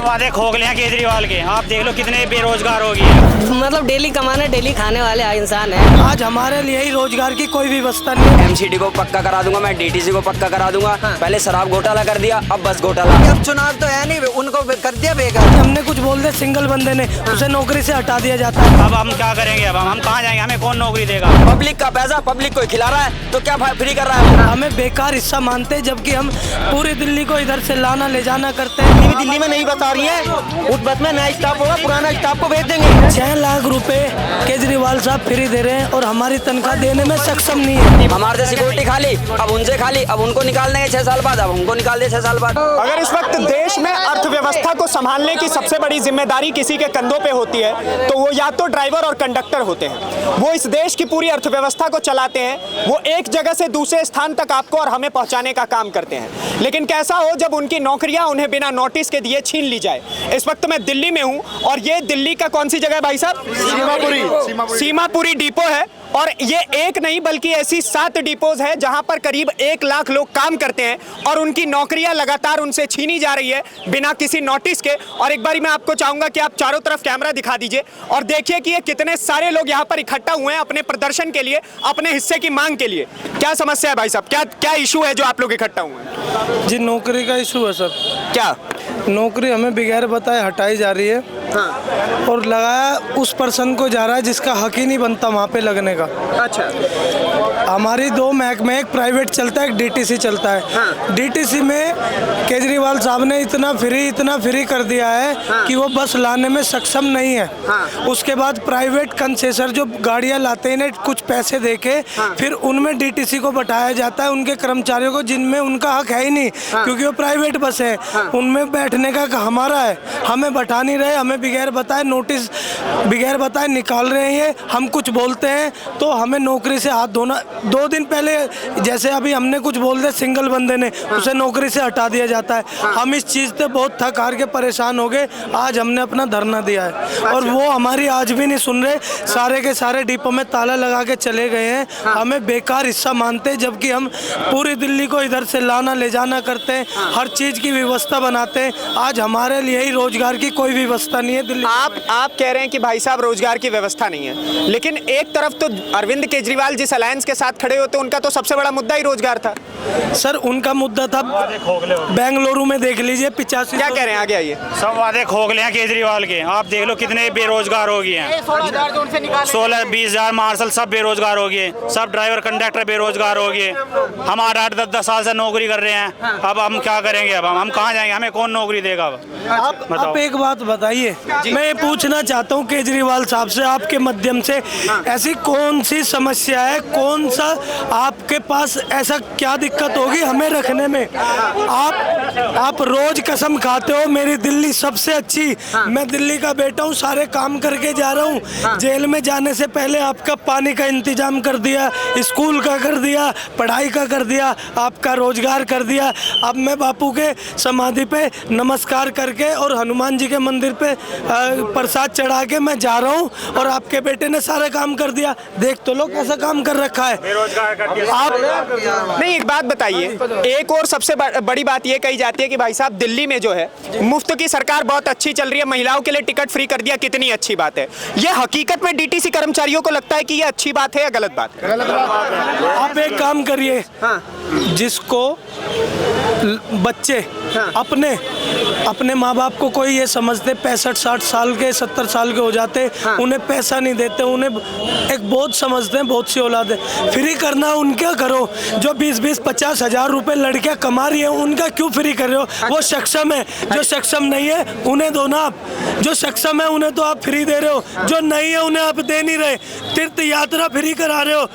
वादे खोखले हैं केजरीवाल के। आप देख लो कितने बेरोजगार हो गए। मतलब डेली कमाने डेली खाने वाले इंसान है। आज हमारे लिए ही रोजगार की कोई व्यवस्था नहीं है। एमसीडी को पक्का करा दूंगा, मैं डीटीसी को पक्का करा दूंगा। पहले शराब घोटाला कर दिया, अब बस घोटाला। अब चुनाव तो है नहीं, उनको कर दिया बेकार। हमने कुछ बोल दिया सिंगल बंदे ने, उसे नौकरी से हटा दिया जाता है। अब हम क्या करेंगे? अब हम कहाँ जाएंगे? हमें कौन नौकरी देगा? पब्लिक का पैसा पब्लिक को खिला रहा है तो क्या फ्री कर रहा है? हमें बेकार हिस्सा मानते हैं, जबकि हम पूरी दिल्ली को इधर से लाना ले जाना करते हैं। दिल्ली में नहीं बता रही है, उस बस में नया स्टाफ होगा, पुराना स्टाफ को भेज देंगे। 6 लाख रुपए केजरीवाल साहब फ्री दे रहे हैं और हमारी तनख्वाह देने में सक्षम नहीं है। हमारे से सिक्योरिटी खाली, अब उनसे खाली, अब उनको निकाल देंगे 6 साल बाद, अब हमको निकाल दे 6 साल बाद। अगर इस वक्त देश में अर्थव्यवस्था को संभालने की सबसे बड़ी जिम्मेदारी किसी के कंधों पे होती है तो वो या तो ड्राइवर और कंडक्टर होते हैं। वो इस देश की पूरी अर्थव्यवस्था को चलाते हैं। वो एक जगह से दूसरे स्थान तक आपको और हमें पहुंचाने का काम करते हैं। लेकिन कैसा हो जब उनकी नौकरियां उन्हें बिना नोटिस के दिए छीन ली जाए। इस वक्त मैं दिल्ली में हूं और ये दिल्ली का कौन सी जगह है भाई साहब? सीमापुरी डिपो है। और ये एक नहीं बल्कि ऐसी 7 डिपोज है जहां पर करीब 1 लाख लोग काम करते हैं और उनकी नौकरियां लगातार उनसे छीनी जा रही है बिना किसी नोटिस के। और एक बारी मैं आपको चाहूंगा कि आप चारों तरफ कैमरा दिखा दीजिए और देखिए कि ये कितने सारे लोग यहाँ पर इकट्ठा हुए हैं अपने प्रदर्शन के लिए, अपने हिस्से की मांग के लिए। क्या समस्या है भाई साहब? क्या इशू है जो आप लोग इकट्ठा हुए हैं? जी नौकरी का इशू है सर। क्या नौकरी हमें बगैर बताए हटाई जा रही है। हाँ। और लगाया उस पर्सन को जा रहा है जिसका हक ही नहीं बनता वहाँ पे लगने का। अच्छा। हमारी 2 महकमे, एक प्राइवेट चलता है, एक डीटीसी चलता है। हाँ। डीटीसी में केजरीवाल साहब ने इतना फ्री कर दिया है कि वो बस लाने में सक्षम नहीं है। हाँ। उसके बाद प्राइवेट कंसेसर जो गाड़ियाँ लाते हैं इन्हें कुछ पैसे देके फिर उनमें डीटीसी को बैठाया जाता है, उनके कर्मचारियों को जिनमें उनका हक है ही नहीं, क्योंकि वो प्राइवेट बस है। उनमें बैठने का हक हमारा है, हमें बैठा नहीं रहे, हमें बगैर बताए नोटिस बगैर बताए निकाल रहे हैं। हम कुछ बोलते हैं तो हमें नौकरी से हाथ धोना। 2 दिन पहले जैसे अभी हमने कुछ बोल दिया सिंगल बंदे ने, उसे नौकरी से हटा दिया जाता है। हम इस चीज़ से बहुत थक हार के परेशान हो गए। आज हमने अपना धरना दिया है और वो हमारी आज भी नहीं सुन रहे। सारे के सारे डिपो में ताला लगा के चले गए हैं। हमें बेकार हिस्सा मानते हैं, जबकि हम पूरी दिल्ली को इधर से लाना ले जाना करते हैं, हर चीज़ की व्यवस्था बनाते हैं। आज हमारे लिए ही रोजगार की कोई व्यवस्था नहीं है दिल्ली। आप कह रहे हैं कि भाई साहब रोजगार की व्यवस्था नहीं है, लेकिन एक तरफ तो अरविंद केजरीवाल जिस अलायंस के साथ खड़े होते उनका तो सबसे बड़ा मुद्दा ही रोजगार था। सर उनका मुद्दा था बेंगलुरु में, देख लीजिए 85। क्या कह रहे हैं? आगे आइए। सब वादे खोखले हैं केजरीवाल के। आप देख लो कितने बेरोजगार हो गए हैं। 16-20 हजार मार्शल सब बेरोजगार हो गए, सब ड्राइवर कंडक्टर बेरोजगार हो गए। हमारा 8-10 साल से नौकरी कर रहे हैं। अब हम क्या करेंगे? अब हम कहाँ जाएंगे? हमें कौन नौकरी देगा? आप एक बात बताइए, मैं ये पूछना चाहता हूँ केजरीवाल साहब से आपके माध्यम से, ऐसी कौन सी समस्या है, कौन सा आपके पास ऐसा क्या दिक्कत होगी हमें रखने में? आप रोज कसम खाते हो मेरी दिल्ली सबसे अच्छी, मैं दिल्ली का बेटा हूँ, सारे काम करके जा रहा हूँ। जेल में जाने से पहले आपका पानी का इंतजाम कर दिया, स्कूल का कर दिया, पढ़ाई का कर दिया, आपका रोजगार कर दिया। अब मैं बापू के समाधि पे नमस्कार करके और हनुमान जी के मंदिर पे प्रसाद चढ़ा के मैं जा रहा हूँ और आपके बेटे ने सारा काम कर दिया। देख तो लो कैसा काम कर रखा है। आप नहीं, एक बात बताइए, एक और सबसे बड़ी बात ये कही जाती है कि भाई साहब दिल्ली में जो है मुफ्त की सरकार बहुत अच्छी चल रही है, महिलाओं के लिए टिकट फ्री कर दिया, कितनी अच्छी बात है। ये हकीकत में डीटीसी कर्मचारियों को लगता है कि ये अच्छी बात है या गलत बात है? आप एक काम करिए, जिसको बच्चे अपने माँ बाप को कोई ये समझते 65-60 साल के 70 साल के हो जाते, उन्हें पैसा नहीं देते, उन्हें एक बोझ समझते हैं, बहुत सी औलाद है। फ्री करना उनका करो, जो 20-50 हजार रुपए लड़कियां कमा रही है उनका क्यों फ्री कर रहे हो? वो सक्षम है, जो सक्षम नहीं है उन्हें दो ना। आप जो सक्षम है उन्हें तो आप फ्री दे रहे हो, जो नहीं है उन्हें आप दे नहीं रहे। तीर्थ यात्रा फ्री करा रहे हो,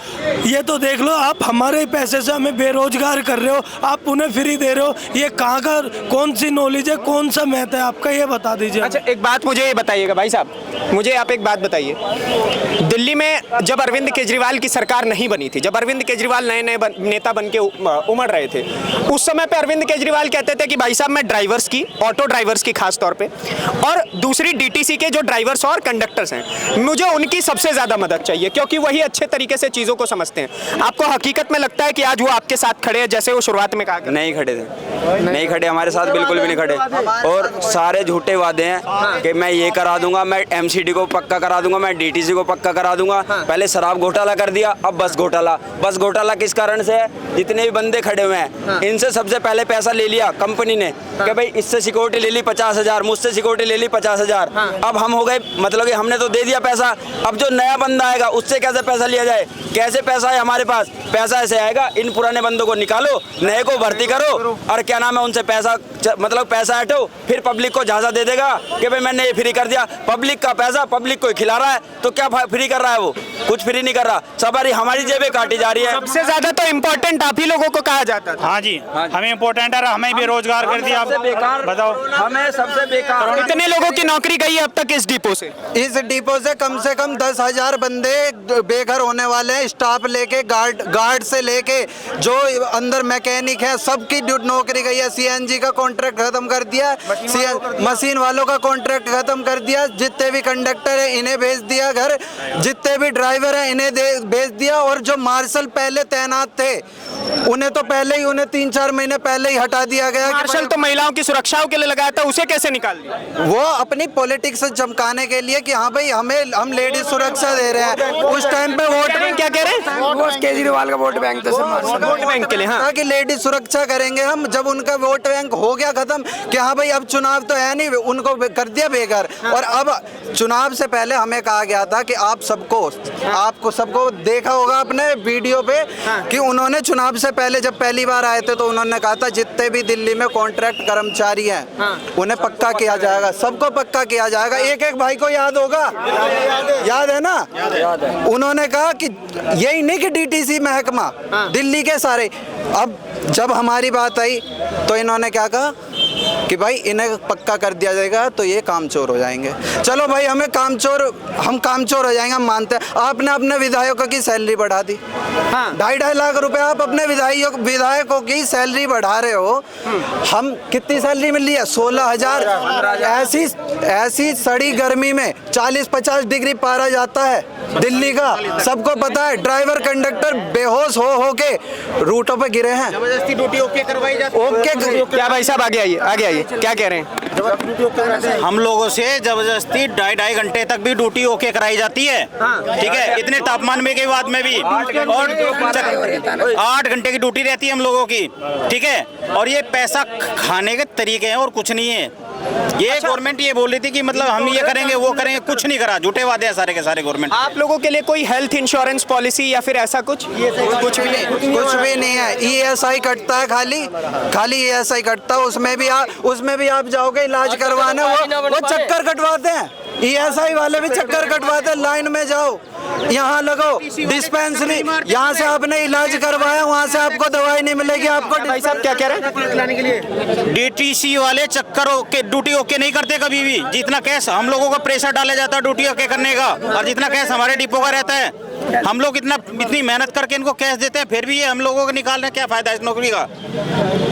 ये तो देख लो। आप हमारे पैसे से हमें बेरोजगार कर रहे हो, आप उन्हें फ्री दे रहे हो। ये कहाँ का कौन सी नॉलेज है, कौन सा मैथ है आपका, ये बता दीजिए। अच्छा एक बात मुझे ये बताइएगा भाई साहब, मुझे आप एक बात बताइए, दिल्ली में जब अरविंद केजरीवाल की सरकार नहीं बनी थी, जब अरविंद केजरीवाल नए नेता बन के उमड़ रहे थे, उस समय पे अरविंद केजरीवाल कहते थे कि भाई साहब मैं ड्राइवर्स की, ऑटो ड्राइवर्स की खास तौर पे, और दूसरी डीटीसी के जो ड्राइवर्स और कंडक्टर्स हैं, मुझे उनकी सबसे ज्यादा मदद चाहिए क्योंकि वही अच्छे तरीके से चीजों को समझते हैं। आपको हकीकत में लगता है कि आज वो आपके साथ खड़े हैं जैसे वो शुरुआत में कहा? नहीं खड़े थे। नहीं खड़े, हमारे साथ बिल्कुल भी नहीं खड़े। और सारे झूठे वादे हैं कि मैं ये करा दूंगा, मैं एमसीडी को पक्का करा दूंगा, मैं डीटीसी को पक्का करा दूंगा। पहले शराब घोटाला कर दिया, अब बस घोटाला। बस घोटाला किस कारण से है? जितने भी बंदे खड़े हुए हैं इनसे सबसे पहले पैसा ले लिया कंपनी ने कि भाई इससे सिक्योरिटी ले ली 50,000, मुझसे सिक्योरिटी ले ली 50,000। अब हम हो गए, मतलब कि हमने तो दे दिया पैसा, अब जो नया बंदा आएगा उससे कैसे पैसा लिया जाए? कैसे पैसा है हमारे पास? पैसा ऐसे आएगा, इन पुराने बंदों को निकालो, नए को भर्ती करो और क्या नाम है उनसे पैसा, मतलब पैसा हटो, फिर पब्लिक को झांसा दे देगा कि भाई मैंने ये फ्री कर दिया। पब्लिक का पैसा पब्लिक को खिला रहा है, तो क्या फ्री कर रहा है? वो कुछ फ्री नहीं कर रहा, सवारी हमारी जेबें काटी जा रही है। सबसे ज्यादा तो इम्पोर्टेंट आप ही लोगों को कहा जाता था। हाँ जी, हमें इम्पोर्टेंट है, हमें बेरोजगार कर दिया। बेकार बताओ, हमें सबसे बेकार। कितने लोगों की नौकरी गई है अब तक इस डिपो से? इस डिपो से कम 10,000 बंदे बेघर होने वाले हैं। स्टाफ लेके गार्ड से लेके जो अंदर मैकेनिक है सबकी नौकरी गई है। सीएनजी का कॉन्ट्रैक्ट खत्म कर दिया, मशीन वालों का कॉन्ट्रैक्ट खत्म कर दिया। जितने भी कंडक्टर है इन्हें भेज दिया घर, जितने भी ड्राइवर हैं इन्हें भेज दिया। और जो मार्शल पहले तैनात थे उन्हें तो पहले ही, उन्हें 3-4 महीने पहले ही हटा दिया गया। मार्शल तो महिलाओं की सुरक्षा के लिए लगाया था, उसे कैसे निकाल दिया? वो अपनी पॉलिटिक्स से चमकाने के लिए कि हाँ भाई हम लेडीज सुरक्षा दे रहे हैं। उस टाइम पे वोट बैंक क्या कह रहे हैं? केजरीवाल का वोट बैंक था वोट बैंक के लिए, हाँ, कि लेडीज सुरक्षा करेंगे हम। जब उनका वोट बैंक हो गया खत्म कि हाँ भाई अब चुनाव तो है नहीं, उनको कर दिया बेघर। और अब चुनाव से पहले हमें कहा गया था कि आपको सबको देखा होगा अपने वीडियो पे कि उन्होंने चुनाव से पहले जब पहली बार आए थे तो उन्होंने कहा था जितने भी दिल्ली में कॉन्ट्रैक्ट कर्मचारी हैं उन्हें पक्का किया जाएगा, सबको पक्का किया जाएगा। एक भाई को याद होगा, याद है ना? उन्होंने कहा कि यही नहीं कि डीटीसी महकमा, दिल्ली के सारे। अब जब हमारी बात आई तो इन्होंने क्या कहा कि भाई इन्हें पक्का कर दिया जाएगा तो ये कामचोर हो जाएंगे। चलो भाई हम कामचोर हो जाएंगे, हम मानते हैं। आपने अपने विधायकों की सैलरी बढ़ा दी, 2.5 लाख रुपए आप अपने विधायकों की सैलरी बढ़ा रहे हो। हम कितनी सैलरी मिल रही है? 16,000। ऐसी सड़ी गर्मी में 40-50 डिग्री पारा जाता है दिल्ली का, सबको पता है। ड्राइवर कंडक्टर बेहोश हो के रूटों पे गिरे हैं। जबरदस्ती ड्यूटी ओके करवाई जाती है। ओके क्या भाई साहब आगे आइए, क्या कह रहे हैं? हम लोगों से जबरदस्ती 2.5 घंटे तक भी ड्यूटी ओके कराई जाती है, ठीक है, इतने तापमान में के बाद में भी। और 8 घंटे की ड्यूटी रहती है हम लोगों की, ठीक है। और ये पैसा खाने के तरीके हैं और कुछ नहीं है। ये गवर्नमेंट ये बोल रही थी कि मतलब हम ये करेंगे वो करेंगे, कुछ नहीं करा, झूठे वादे हैं सारे के सारे गवर्नमेंट। आप लोगों के लिए कोई हेल्थ इंश्योरेंस पॉलिसी या फिर ऐसा कुछ? कुछ भी नहीं है। ESI कटता है, खाली ESI कटता है। उसमें भी आप जाओगे इलाज करवाने, वो चक्कर कटवाते हैं। ESI वाले भी चक्कर कटवाते हैं। लाइन में जाओ, यहाँ लगो डिस्पेंसरी, यहाँ से आपने इलाज करवाया, वहाँ से आपको दवाई नहीं मिलेगी। आपको भाई साहब क्या कह रहे हैं? डीटीसी वाले चक्कर ओके, ड्यूटी ओके नहीं करते कभी भी। जितना कैश हम लोगों का प्रेशर डाला जाता है ड्यूटी ओके करने का, और जितना कैश हमारे डिपो का रहता है, हम लोग इतनी मेहनत करके इनको कैश देते हैं, फिर भी ये हम लोगों को निकालने क्या फायदा इस नौकरी का?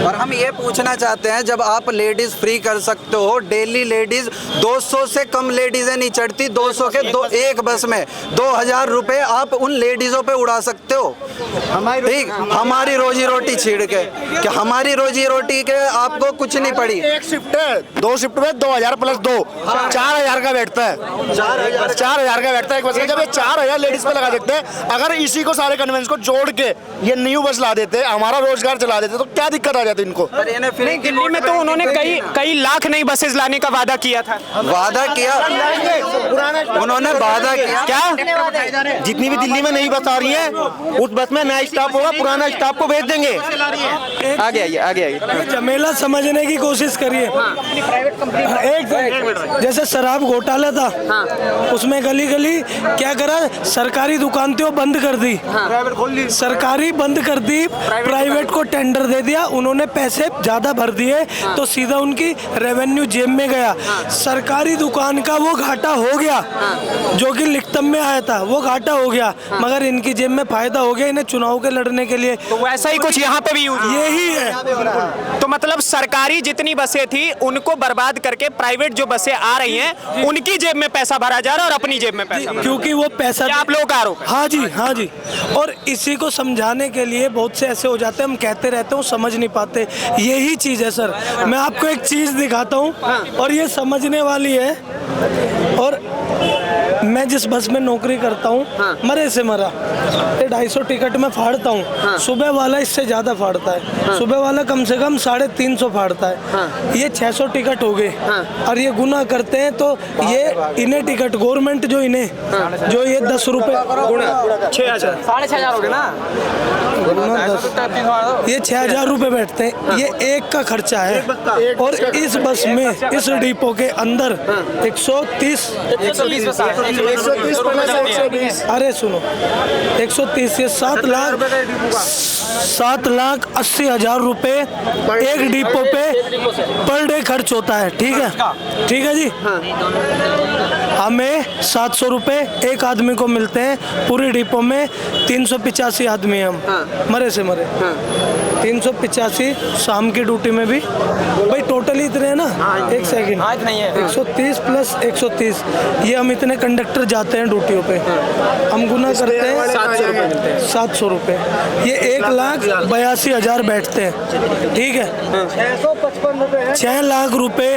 और हम ये पूछना चाहते हैं, जब आप लेडीज फ्री कर सकते हो, डेली लेडीज 200 से कम लेडीजें नहीं चढ़ती, 200 के एक बस में 2,000 रुपए आप उन लेडीजों पे उड़ा सकते हो। ठीक, हमारी रोजी रोटी छीड़ के, कि हमारी रोजी रोटी के आपको कुछ नहीं पड़ी। एक शिफ्ट है, 2 शिफ्ट में 2,000 प्लस 2, 4,000 का बैठता है। 4,000 का बैठता है एक बस का। जब ये 4,000 लेडीज पे लगा देते हैं, अगर इसी को सारे कन्वेंस को जोड़ के ये न्यू बस ला देते, हमारा रोजगार चला देते, तो क्या दिक्कत आ जाती इनको? नहीं, दिल्ली में तो उन्होंने कई लाख नई बसेस लाने का वादा किया था। वादा किया, उन्होंने वादा किया। क्या जितनी भी दिल्ली में नई बस आ रही है उस बस में नया स्टाफ होगा, पुराना स्टाफ को भेज देंगे। आगे आइए। झमेला समझने की कोशिश करिए। एक जैसे शराब घोटाला था, उसमें गली गली क्या करा, सरकारी दुकान थी वो बंद कर दी, सरकारी बंद कर दी, प्राइवेट को टेंडर दे दिया। उन्होंने पैसे ज्यादा भर दिए तो सीधा उनकी रेवेन्यू जेब में गया। सरकारी दुकान का वो घाटा हो गया जो कि लिखतम में आया था, वो घाटा हो गया, मगर इनकी जेब में फायदा हो गया इन्हें चुनाव के लड़ने के लिए। तो वैसा ही कुछ यहाँ पे भी यही है। तो मतलब सरकारी जितनी बसें थी उनको बर्बाद करके प्राइवेट जो बसें आ रही हैं उनकी जेब में पैसा भरा जा रहा है और अपनी जेब में पैसा, क्योंकि वो पैसा आप लोगों का आरोप। पे। हाँ जी, हाँ जी। और इसी को समझाने के लिए बहुत से ऐसे हो जाते हैं, हम कहते रहते हैं, समझ नहीं पाते। यही चीज़ है सर। मैं आपको एक चीज़ दिखाता हूँ और ये समझने वाली है। और मैं जिस बस में नौकरी करता हूँ, मरे से मरा ये 250 टिकट में फाड़ता हूँ। सुबह वाला इससे ज़्यादा फाड़ता है। सुबह वाला कम से कम 350 फाड़ता है। ये 600 टिकट हो गए और ये गुना करते हैं। तो ये इन्हें टिकट गवर्नमेंट जो इन्हें जो ये 10 रुपये 6,000 6,500 हो गए ना। ये 6,000 रुपये बैठते हैं। ये एक का खर्चा है। और इस बस में इस डिपो के अंदर 130 अरे सुनो 130 ये 7,80,000 रुपए एक डिपो पे पर डे खर्च होता है। ठीक है, ठीक है जी। हमें 700 रुपए एक आदमी को मिलते हैं। पूरी डिपो में 385 आदमी हम मरे से मरे 385 शाम की ड्यूटी में भी भाई टोटल इतने हैं ना। एक सेकंड 130 प्लस 130 ये हम इतने कंडक्टर जाते हैं ड्यूटियों पे। हम गुना करते हैं 700 रुपये। ये 1,82,000 बैठते हैं। ठीक है, 6 लाख रुपए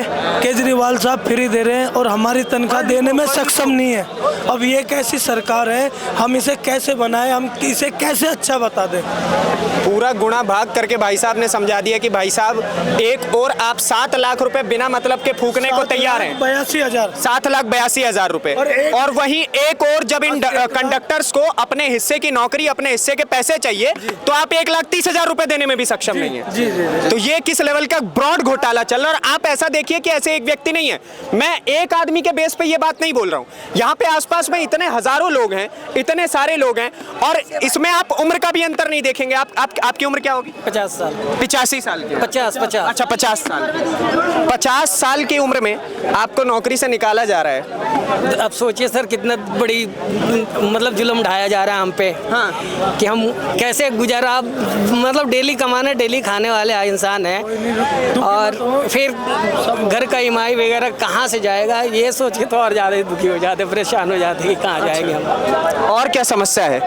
केजरीवाल साहब फ्री दे रहे हैं और हमारी तनख्वाह देने में सक्षम नहीं है। अब ये कैसी सरकार है? हम इसे कैसे बनाएं? हम इसे कैसे अच्छा बता दें? पूरा गुणा भाग करके भाई साहब ने समझा दिया कि भाई साहब एक और आप 7 लाख रुपए बिना मतलब के फूकने को तैयार हैं। 82,000 7,82,000 रुपए। और वहीं एक और जब इन कंडक्टर्स को अपने हिस्से की नौकरी अपने हिस्से के पैसे चाहिए तो आप 1,30,000 रुपए देने में भी सक्षम नहीं है। जी, जी, जी। तो ये किस लेवल का ब्रॉड घोटाला चल रहा है। और आप ऐसा देखिए कि ऐसे एक व्यक्ति नहीं है, मैं एक आदमी के बेस पे ये बात नहीं बोल रहा हूँ। यहाँ पे आसपास में इतने हजारों लोग हैं, इतने सारे लोग हैं और इसमें आप उम्र का भी अंतर नहीं देखेंगे। आपकी उम्र क्या होगी? 50 साल 85 साल की। 50 अच्छा 50 साल 50 साल की उम्र में आपको नौकरी से निकाला जा रहा है। अब सोचिए सर कितना बड़ी मतलब जुल्म ढाया जा रहा है हम पे। हाँ, कि हम कैसे गुजारा मतलब डेली कमाने डेली खाने वाले इंसान हैं और फिर घर का ईएमआई वगैरह कहाँ से जाएगा ये सोच के तो और ज़्यादा दुखी हो जाते, परेशान हो जाते कि कहाँ जाएंगे हम। और क्या समस्या है?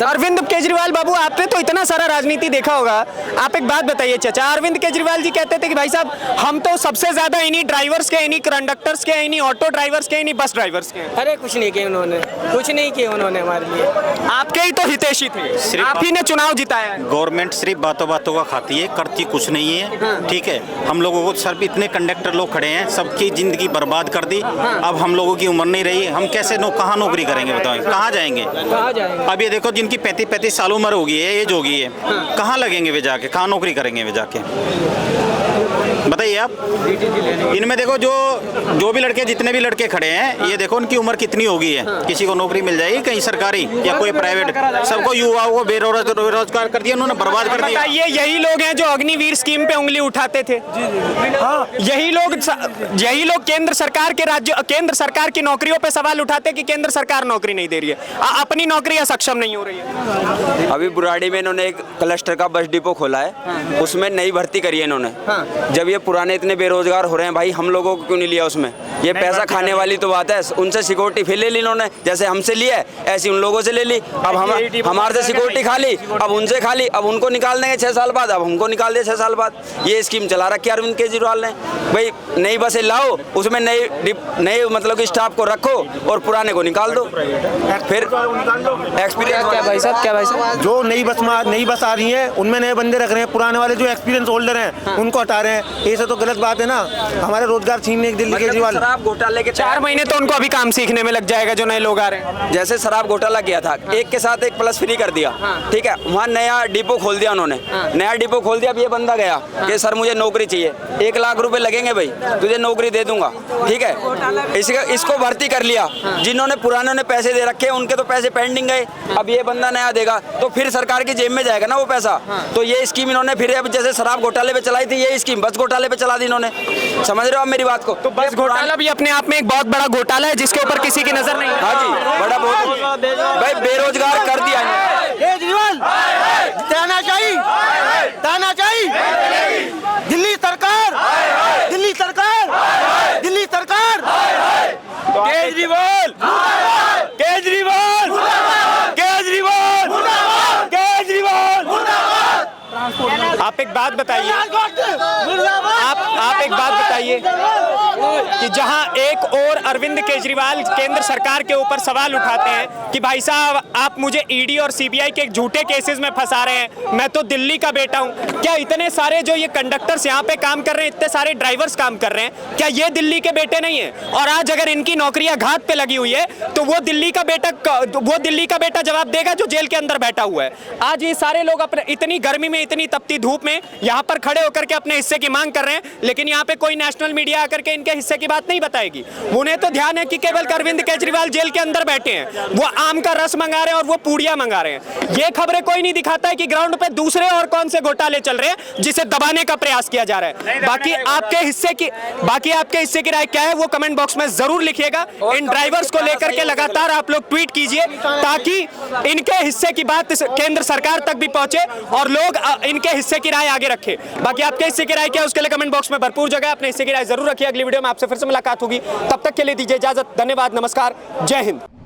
अरविंद केजरीवाल बाबू आपने तो इतना सारा राजनीति देखा होगा, आप एक बात बताइए चाचा। अरविंद केजरीवाल जी कहते थे कि भाई साहब हम तो सबसे ज्यादा इन्हीं ड्राइवर्स के, इन्हीं कंडक्टर्स के, इन्हीं ऑटो ड्राइवर्स के, इन्हीं बस ड्राइवर्स के। अरे कुछ नहीं किया उन्होंने, कुछ नहीं किया उन्होंने हमारे लिए। आपके ही तो हितैषी थे, आप ही ने चुनाव जिताया है। गवर्नमेंट सिर्फ बातों बातों का खाती है, करती कुछ नहीं है। ठीक है, हम लोगों को सर इतने कंडक्टर लोग खड़े हैं, सबकी जिंदगी बर्बाद कर दी। अब हम लोगों की उम्र नहीं रही, हम कैसे कहाँ नौकरी करेंगे बताओ, कहाँ जाएंगे? अब ये देखो जिनकी 35-35 साल उम्र होगी है, एज होगी है, कहाँ लगेंगे वे जाके, कहाँ नौकरी करेंगे वे जाके? बताइए आप। इनमें देखो जो भी लड़के, जितने भी लड़के खड़े हैं, ये देखो उनकी उम्र कितनी होगी है। किसी को नौकरी मिल जाएगी कहीं सरकारी या कोई प्राइवेट? सबको युवाओं को बेरोजगार कर दिया उन्होंने, बर्बाद कर दिया। ये यही लोग हैं जो अग्निवीर स्कीम पे उंगली उठाते थे। यही लोग केंद्र सरकार की नौकरियों पे सवाल उठाते कि केंद्र सरकार नौकरी नहीं दे रही है, अपनी नौकरियां सक्षम नहीं हो रही है। अभी बुराड़ी में इन्होंने एक क्लस्टर का बस डिपो खोला है, उसमें नई भर्ती करी है इन्होंने। जब ये पुराने इतने बेरोजगार हो रहे हैं भाई, हम लोगों को क्यों नहीं लिया उसमें? ये पैसा खाने वाली तो बात है। उनसे सिक्योरिटी फिर ले ली इन्होंने, जैसे हमसे लिया है ऐसी उन लोगों से ले ली। अब हमारे से सिक्योरिटी खा ली, अब उनसे खा ली, अब उनको निकाल देंगे 6 साल बाद, अब हमको निकाल दिया 6 साल बाद। ये स्कीम चला रखी है अरविंद केजरीवाल ने। भाई नई बसें लाओ, उसमें नए मतलब कि स्टाफ को रखो और पुराने को निकाल दो। फिर एक्सपीरियंस क्या भाई साहब जो नई बस आ रही है उनमें नए बंदे रख रहे हैं, पुराने वाले जो एक्सपीरियंस होल्डर हैं उनको हटा रहे हैं। ये तो गलत बात है ना, हमारे रोजगार छीनने के दिल्ली केजरीवाल। शराब घोटाले के 4 महीने तो उनको अभी काम सीखने में लग जाएगा जो नए लोग आ रहे हैं। जैसे शराब घोटाला किया था, एक के साथ एक प्लस फ्री कर दिया। ठीक है, वहाँ नया डिपो खोल दिया उन्होंने, नया डिपो खोल दिया। अब ये बंदा गया कि सर मुझे नौकरी चाहिए, 1 लाख रुपए लगेंगे भाई, तुझे नौकरी दे दूंगा। ठीक है, इसको भर्ती कर लिया। जिन्होंने पुरानों ने पैसे दे रखे उनके तो पैसे पेंडिंग गए। अब ये बंदा नया देगा तो फिर सरकार की जेब में जाएगा ना वो पैसा। तो ये स्कीम इन्होंने फिर अब जैसे शराब घोटाले पे चलाई थी, ये स्कीम बस घोटाले पे चला दी इन्होंने। समझ रहे हो आप मेरी बात को? तो बस घोटाला भी अपने आप में एक बहुत बड़ा घोटाला है जिसके ऊपर किसी की नजर नहीं। हाँ जी, बड़ा बहुत भाई बेरोजगार कर दिया केजरीवाल जाना चाहिए, जाना चाहिए। दिल्ली सरकार, दिल्ली सरकार, दिल्ली सरकार। केजरीवाल, केजरीवाल, आप एक बात बताइए, आप एक बात बताइए कि जहां एक और अरविंद केजरीवाल केंद्र सरकार के ऊपर सवाल उठाते हैं कि भाई साहब आप मुझे ईडी और सीबीआई के झूठे केसेस में फंसा रहे हैं, मैं तो दिल्ली का बेटा हूं। क्या इतने सारे जो ये कंडक्टर्स यहाँ पे काम कर रहे हैं, इतने सारे ड्राइवर्स काम कर रहे हैं, क्या ये दिल्ली के बेटे नहीं है? और आज अगर इनकी नौकरियां घात पे लगी हुई है तो वो दिल्ली का बेटा जवाब देगा जो जेल के अंदर बैठा हुआ है। आज ये सारे लोग अपने इतनी गर्मी में, इतनी तपती धूप में यहाँ पर खड़े होकर के अपने हिस्से की मांग कर रहे हैं, लेकिन यहाँ पे कोई नेशनल मीडिया आकर के इनके हिस्से की बात नहीं बताएगी। उन्हें तो ध्यान है कि केवल अरविंद केजरीवाल जेल के अंदर बैठे हैं, वो आम का रस मंगा रहे हैं और वो पूड़ियां मंगा रहे हैं। ये खबरें कोई नहीं दिखाता है कि ग्राउंड पे दूसरे और कौन से घोटाले चल रहे हैं जिसे दबाने का प्रयास किया जा रहा है। बाकी आपके हिस्से की राय क्या है वो कमेंट बॉक्स में जरूर लिखिएगा। इन ड्राइवर्स को लेकर के लगातार आप लोग ट्वीट कीजिए ताकि इनके हिस्से की बात केंद्र सरकार तक भी पहुंचे और लोग इनके हिस्से की राय आगे रखें। बाकी आपके हिस्से की राय क्या है उसके लिए कमेंट बॉक्स में भरपूर जगह, अपने हिस्से की राय जरूर रखिए। अगली वीडियो में आपसे फिर से मुलाकात होगी, तब तक के लिए दीजिए इजाजत। धन्यवाद, नमस्कार, जय हिंद।